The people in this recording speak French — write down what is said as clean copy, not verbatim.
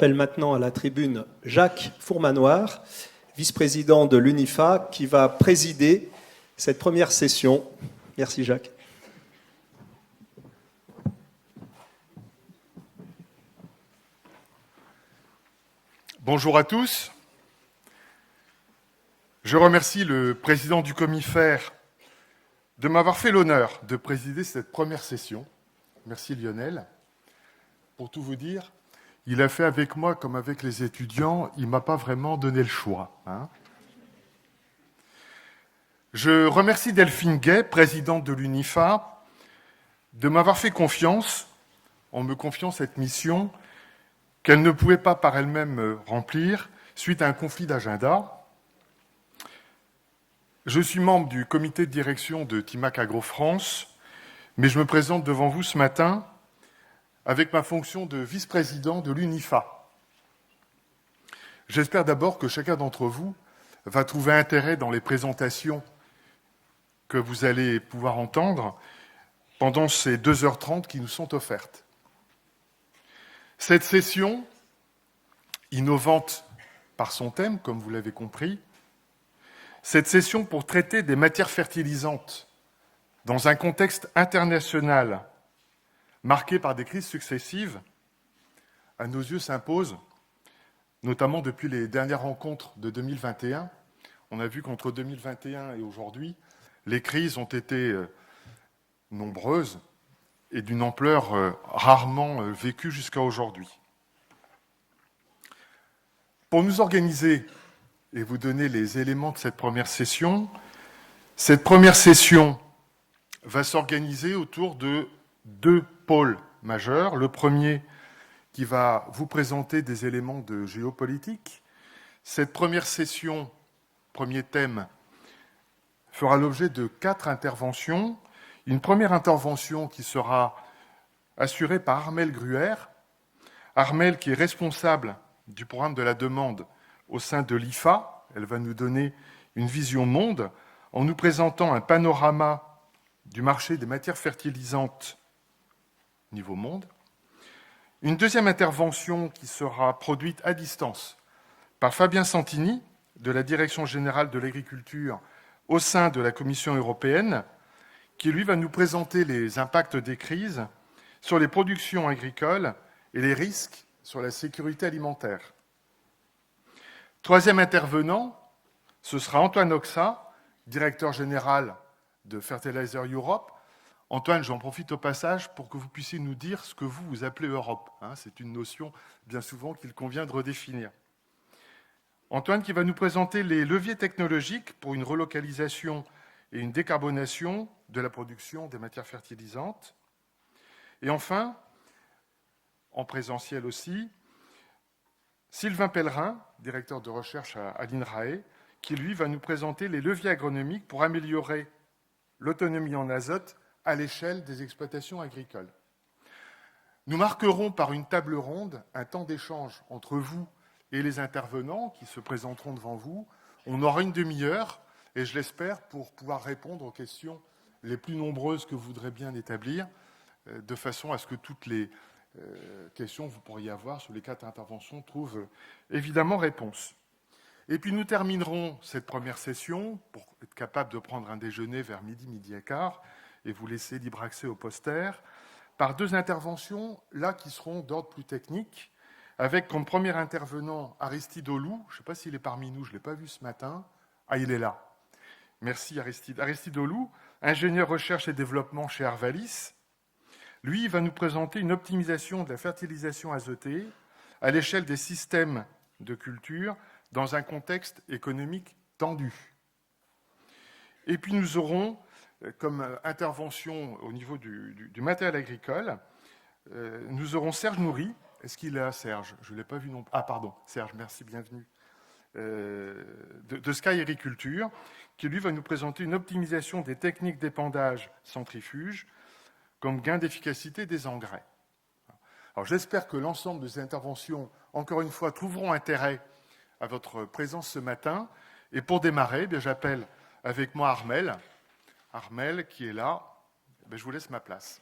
J'appelle maintenant à la tribune Jacques Fourmanoir, vice-président de l'UNIFA, qui va présider cette première session. Merci Jacques. Bonjour à tous. Je remercie le président du Comifère de m'avoir fait l'honneur de présider cette première session. Merci Lionel. Pour tout vous dire, il a fait avec moi comme avec les étudiants, il ne m'a pas vraiment donné le choix. Je remercie Delphine Gay, présidente de l'UNIFA, de m'avoir fait confiance en me confiant cette mission qu'elle ne pouvait pas par elle-même remplir suite à un conflit d'agenda. Je suis membre du comité de direction de Timac Agro France, mais je me présente devant vous ce matin avec ma fonction de vice-président de l'UNIFA. J'espère d'abord que chacun d'entre vous va trouver intérêt dans les présentations que vous allez pouvoir entendre pendant ces 2h30 qui nous sont offertes. Cette session, innovante par son thème, comme vous l'avez compris, cette session pour traiter des matières fertilisantes dans un contexte international marqué par des crises successives, à nos yeux s'impose, notamment depuis les dernières rencontres de 2021. On a vu qu'entre 2021 et aujourd'hui, les crises ont été nombreuses et d'une ampleur rarement vécue jusqu'à aujourd'hui. Pour nous organiser et vous donner les éléments de cette première session va s'organiser autour de deux pôles majeurs. Le premier qui va vous présenter des éléments de géopolitique. Cette première session, premier thème, fera l'objet de 4 interventions. Une première intervention qui sera assurée par Armelle Gruher. Armelle qui est responsable du programme de la demande au sein de l'IFA. Elle va nous donner une vision monde en nous présentant un panorama du marché des matières fertilisantes niveau monde. Une deuxième intervention qui sera produite à distance par Fabien Santini de la Direction générale de l'agriculture au sein de la Commission européenne, qui lui va nous présenter les impacts des crises sur les productions agricoles et les risques sur la sécurité alimentaire. Troisième intervenant, ce sera Antoine Oxa, directeur général de Fertilizer Europe. Antoine, j'en profite au passage pour que vous puissiez nous dire ce que vous appelez Europe. C'est une notion bien souvent qu'il convient de redéfinir. Antoine qui va nous présenter les leviers technologiques pour une relocalisation et une décarbonation de la production des matières fertilisantes. Et enfin, en présentiel aussi, Sylvain Pellerin, directeur de recherche à l'INRAE, qui lui va nous présenter les leviers agronomiques pour améliorer l'autonomie en azote à l'échelle des exploitations agricoles. Nous marquerons par une table ronde un temps d'échange entre vous et les intervenants qui se présenteront devant vous. On aura une demi-heure, et je l'espère, pour pouvoir répondre aux questions les plus nombreuses que vous voudrez bien établir, de façon à ce que toutes les questions que vous pourriez avoir sur les 4 interventions trouvent évidemment réponse. Et puis nous terminerons cette première session, pour être capable de prendre un déjeuner vers midi et quart, et vous laisser libre accès au poster, par 2 interventions, là, qui seront d'ordre plus technique, avec comme premier intervenant Aristide Aulou. Je ne sais pas s'il est parmi nous, je ne l'ai pas vu ce matin. Ah, il est là. Merci Aristide. Aristide Aulou, ingénieur recherche et développement chez Arvalis. Lui, il va nous présenter une optimisation de la fertilisation azotée à l'échelle des systèmes de culture dans un contexte économique tendu. Et puis nous aurons, comme intervention au niveau du matériel agricole, nous aurons Serge Nourry. Est-ce qu'il est là, Serge? Je ne l'ai pas vu non plus. Ah, pardon, Serge, merci, bienvenue. De Sky Agriculture, qui lui va nous présenter une optimisation des techniques d'épandage centrifuge comme gain d'efficacité des engrais. Alors j'espère que l'ensemble de ces interventions, encore une fois, trouveront intérêt à votre présence ce matin. Et pour démarrer, j'appelle avec moi Armelle. Armelle qui est là. Je vous laisse ma place.